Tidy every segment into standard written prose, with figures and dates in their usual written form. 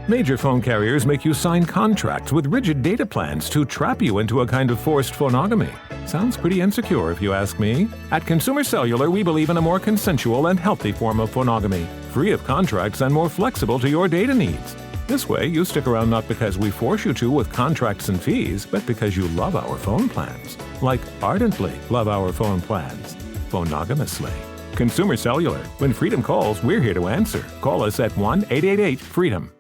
Major phone carriers make you sign contracts with rigid data plans to trap you into a kind of forced phonogamy. Sounds pretty insecure if you ask me. At Consumer Cellular, we believe in a more consensual and healthy form of phonogamy, free of contracts and more flexible to your data needs. This way, you stick around not because we force you to with contracts and fees, but because you love our phone plans. Like ardently love our phone plans. Phonogamously. Consumer Cellular. When freedom calls, we're here to answer. Call us at 1-888-FREEDOM.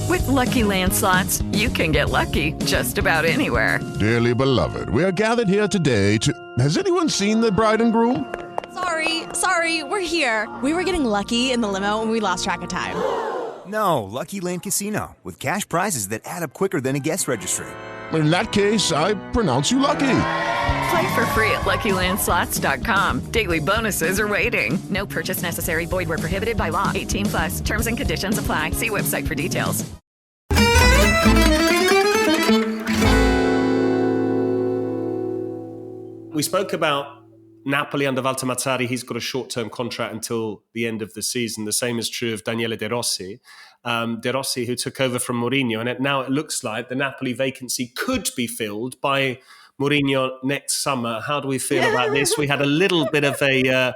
With Lucky Land Slots, you can get lucky just about anywhere. Dearly beloved, we are gathered here today to... Has anyone seen the bride and groom? Sorry, we're here. We were getting lucky in the limo and we lost track of time. No, Lucky Land Casino, with cash prizes that add up quicker than a guest registry. In that case, I pronounce you lucky. Play for free at LuckyLandSlots.com. Daily bonuses are waiting. No purchase necessary. Void where prohibited by law. 18+. Terms and conditions apply. See website for details. We spoke about Napoli under Walter Mazzarri. He's got a short-term contract until the end of the season. The same is true of Daniele De Rossi. De Rossi, who took over from Mourinho. And now it looks like the Napoli vacancy could be filled by Mourinho next summer. How do we feel about this? We had a little bit of a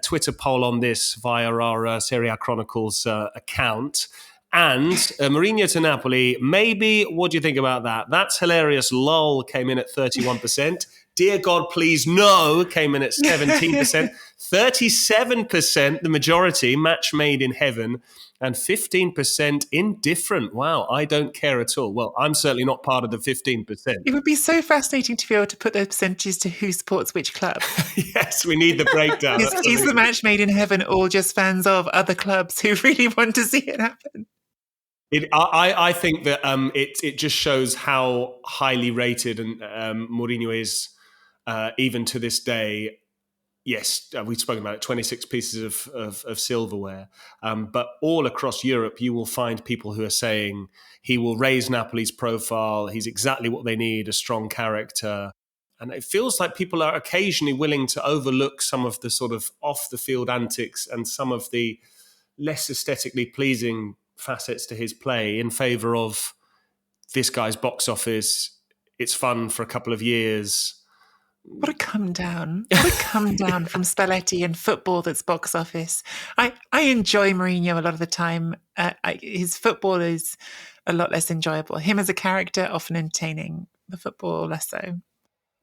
Twitter poll on this via our Serie A Chronicles account. And Mourinho to Napoli, maybe, what do you think about that? That's hilarious. LOL came in at 31%. Dear God, please no came in at 17%. 37%, the majority, match made in heaven. And 15% indifferent. Wow, I don't care at all. Well, I'm certainly not part of the 15%. It would be so fascinating to be able to put those percentages to who supports which club. Yes, we need the breakdown. Is the match made in heaven all just fans of other clubs who really want to see it happen? I think that it just shows how highly rated and Mourinho is even to this day. Yes, we've spoken about it, 26 pieces of silverware. But all across Europe, you will find people who are saying he will raise Napoli's profile. He's exactly what they need, a strong character. And it feels like people are occasionally willing to overlook some of the sort of off-the-field antics and some of the less aesthetically pleasing facets to his play in favour of this guy's box office. It's fun for a couple of years. What a come down. What a come down from Spalletti and football that's box office. I enjoy Mourinho a lot of the time. His football is a lot less enjoyable. Him as a character, often entertaining. The football, less so.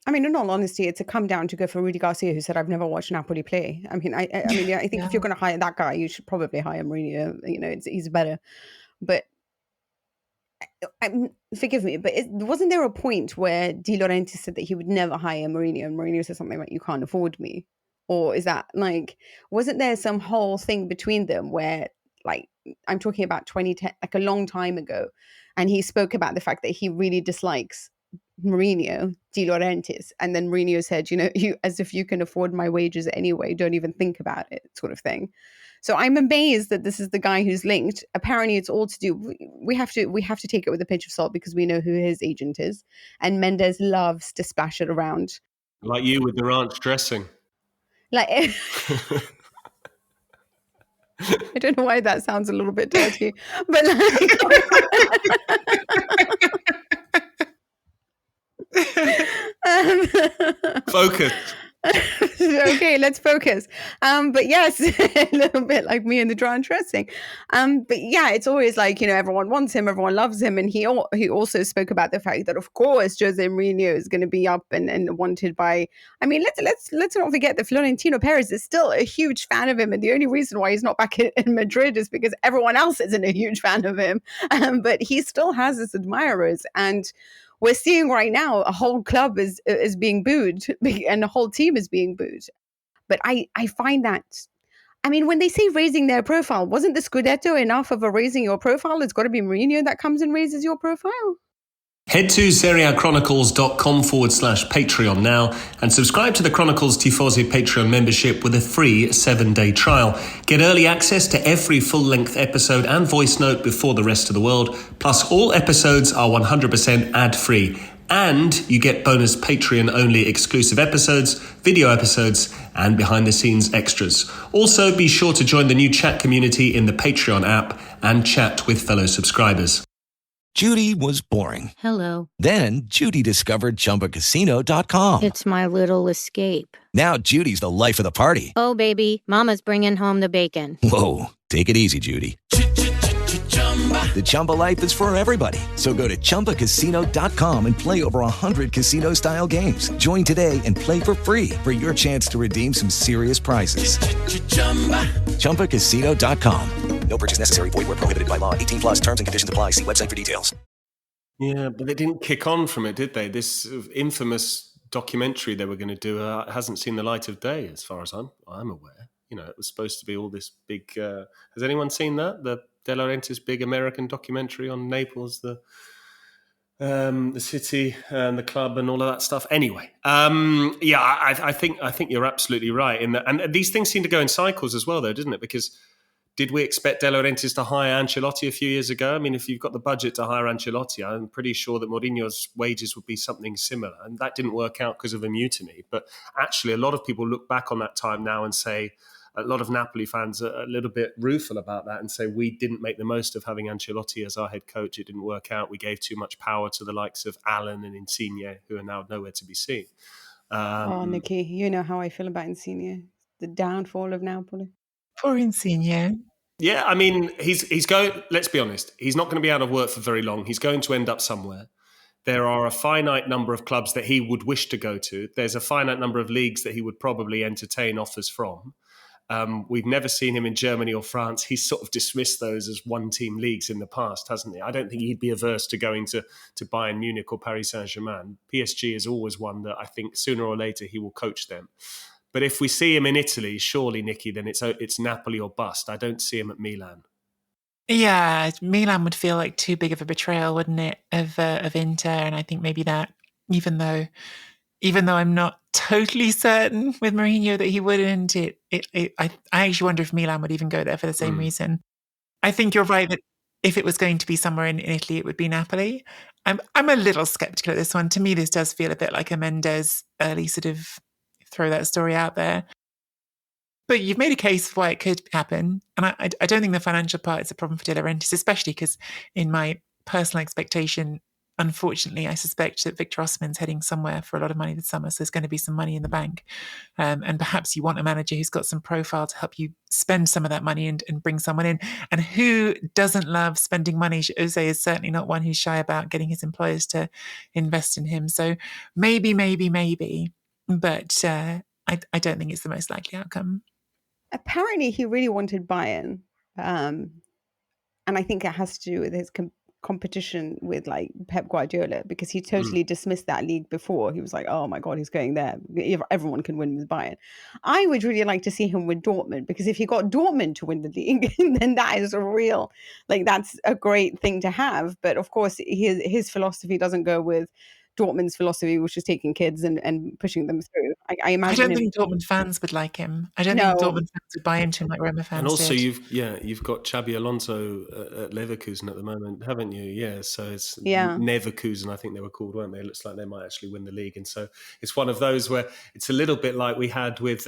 I mean, in all honesty, it's a come down to go for Rudy Garcia, who said, I've never watched Napoli play. I think if you're going to hire that guy, you should probably hire Mourinho. You know, he's better. But forgive me, but wasn't there a point where De Laurentiis said that he would never hire Mourinho, and Mourinho said something like, you can't afford me? Or is that like, wasn't there some whole thing between them where, like, I'm talking about 2010, like a long time ago, and he spoke about the fact that he really dislikes Mourinho, De Laurentiis, and then Mourinho said, you as if you can afford my wages anyway, don't even think about it, sort of thing. So I'm amazed that this is the guy who's linked. Apparently it's all to do, we have to take it with a pinch of salt because we know who his agent is, and Mendes loves to splash it around. Like you with the ranch dressing. Like I don't know why that sounds a little bit dirty, but Focus. Okay, let's focus. But yes, a little bit like me in the dry and dressing. But yeah, it's always like, everyone wants him, everyone loves him. And he also spoke about the fact that, of course, Jose Mourinho is going to be up and wanted by, I mean, let's not forget that Florentino Perez is still a huge fan of him. And the only reason why he's not back in Madrid is because everyone else isn't a huge fan of him. But he still has his admirers. And we're seeing right now a whole club is being booed and the whole team is being booed. But I find that, I mean, when they say raising their profile, wasn't the Scudetto enough of a raising your profile? It's got to be Mourinho that comes and raises your profile. Head to SerieAchronicles.com/Patreon now and subscribe to the Chronicles Tifosi Patreon membership with a free 7-day trial. Get early access to every full-length episode and voice note before the rest of the world. Plus, all episodes are 100% ad-free. And you get bonus Patreon-only exclusive episodes, video episodes, and behind-the-scenes extras. Also, be sure to join the new chat community in the Patreon app and chat with fellow subscribers. Judy was boring. Hello. Then Judy discovered ChumbaCasino.com. It's my little escape. Now Judy's the life of the party. Oh, baby, mama's bringing home the bacon. Whoa, take it easy, Judy. The Chumba life is for everybody. So go to ChumbaCasino.com and play over 100 casino-style games. Join today and play for free for your chance to redeem some serious prizes. ChumbaCasino.com. No purchase necessary. Void where prohibited by law. 18 plus terms and conditions apply. See website for details. Yeah, but they didn't kick on from it, did they? This infamous documentary they were going to do hasn't seen the light of day, as far as I'm aware. You know, it was supposed to be all this big... has anyone seen that? The De Laurentiis big American documentary on Naples, the city and the club and all of that stuff. Anyway, I think you're absolutely right in that. And these things seem to go in cycles as well, though, doesn't it? Because did we expect De Laurentiis to hire Ancelotti a few years ago? I mean, if you've got the budget to hire Ancelotti, I'm pretty sure that Mourinho's wages would be something similar. And that didn't work out because of a mutiny. But actually, a lot of people look back on that time now and say, a lot of Napoli fans are a little bit rueful about that and say we didn't make the most of having Ancelotti as our head coach. It didn't work out. We gave too much power to the likes of Allen and Insigne, who are now nowhere to be seen. Nicky, you know how I feel about Insigne. The downfall of Napoli. Poor Insigne. Yeah, I mean, he's going, let's be honest, he's not going to be out of work for very long. He's going to end up somewhere. There are a finite number of clubs that he would wish to go to. There's a finite number of leagues that he would probably entertain offers from. We've never seen him in Germany or France. He's sort of dismissed those as one-team leagues in the past, hasn't he? I don't think he'd be averse to going to Bayern Munich or Paris Saint-Germain. PSG is always one that I think sooner or later he will coach them. But if we see him in Italy, surely, Nicky, then it's Napoli or bust. I don't see him at Milan. Yeah, Milan would feel like too big of a betrayal, wouldn't it, of Inter? And I think maybe that, even though I'm not totally certain with Mourinho that he wouldn't, I actually wonder if Milan would even go there for the same reason. I think you're right that if it was going to be somewhere in Italy, it would be Napoli. I'm a little skeptical at this one. To me, this does feel a bit like a Mendes early sort of throw that story out there. But you've made a case for why it could happen. And I don't think the financial part is a problem for De Laurentiis, especially because in my personal expectation, unfortunately, I suspect that Victor Osimhen's heading somewhere for a lot of money this summer. So there's going to be some money in the bank. And perhaps you want a manager who's got some profile to help you spend some of that money and bring someone in. And who doesn't love spending money? Jose is certainly not one who's shy about getting his employers to invest in him. So maybe. But I don't think it's the most likely outcome. Apparently, he really wanted Bayern. And I think it has to do with his competition with like Pep Guardiola, because he totally dismissed that league before. He was like, oh my God, he's going there. Everyone can win with Bayern. I would really like to see him with Dortmund, because if he got Dortmund to win the league, then that is a real, like, that's a great thing to have. But of course, his philosophy doesn't go with Dortmund's philosophy, which is taking kids and pushing them through. I imagine. I don't think Dortmund fans would like him. I don't think Dortmund fans would buy into him like Roma fans. And also, did. you've got Xabi Alonso at Leverkusen at the moment, haven't you? Yeah, so it's Neverkusen, I think they were called, weren't they? It looks like they might actually win the league, and so it's one of those where it's a little bit like we had with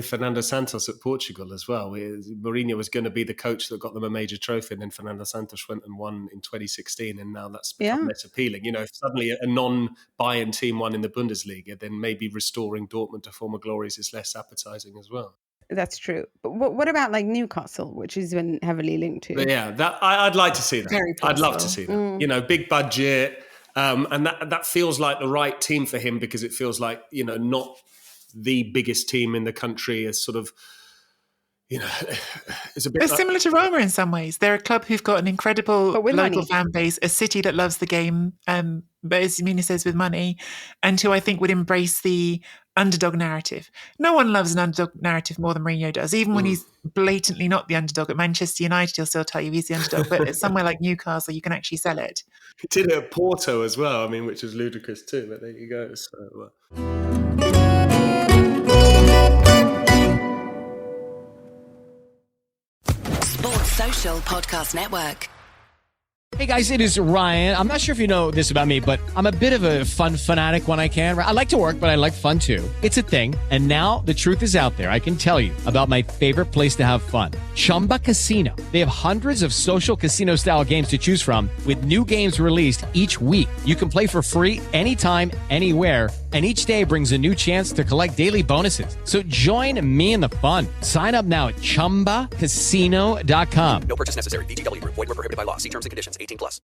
Fernando Santos at Portugal as well. Mourinho was going to be the coach that got them a major trophy, and then Fernando Santos went and won in 2016, and now that's become less appealing. You know, if suddenly a non-Bayern team won in the Bundesliga, then maybe restoring Dortmund to former glories is less appetizing as well. That's true. But what about like Newcastle, which has been heavily linked to? But yeah, that I'd like to see that. Very possible. I'd love to see that. You know, big budget, and that feels like the right team for him, because it feels like, you know, not the biggest team in the country is sort of, you know, it's a bit. They're similar to Roma in some ways. They're a club who've got an incredible local fan base, a city that loves the game, but as Mina says, with money, and who I think would embrace the underdog narrative. No one loves an underdog narrative more than Mourinho does. Even when he's blatantly not the underdog at Manchester United, he'll still tell you he's the underdog. But at somewhere like Newcastle, you can actually sell it. He did it at Porto as well, I mean, which was ludicrous too, but there you go. So, Sports Social Podcast Network. Hey guys, it is Ryan. I'm not sure if you know this about me, but I'm a bit of a fun fanatic when I can. I like to work, but I like fun too. It's a thing. And now the truth is out there. I can tell you about my favorite place to have fun. Chumba Casino. They have hundreds of social casino style games to choose from with new games released each week. You can play for free anytime, anywhere. And each day brings a new chance to collect daily bonuses. So join me in the fun. Sign up now at ChumbaCasino.com. No purchase necessary. VGW Group. Void where prohibited by law. See terms and conditions. 18+.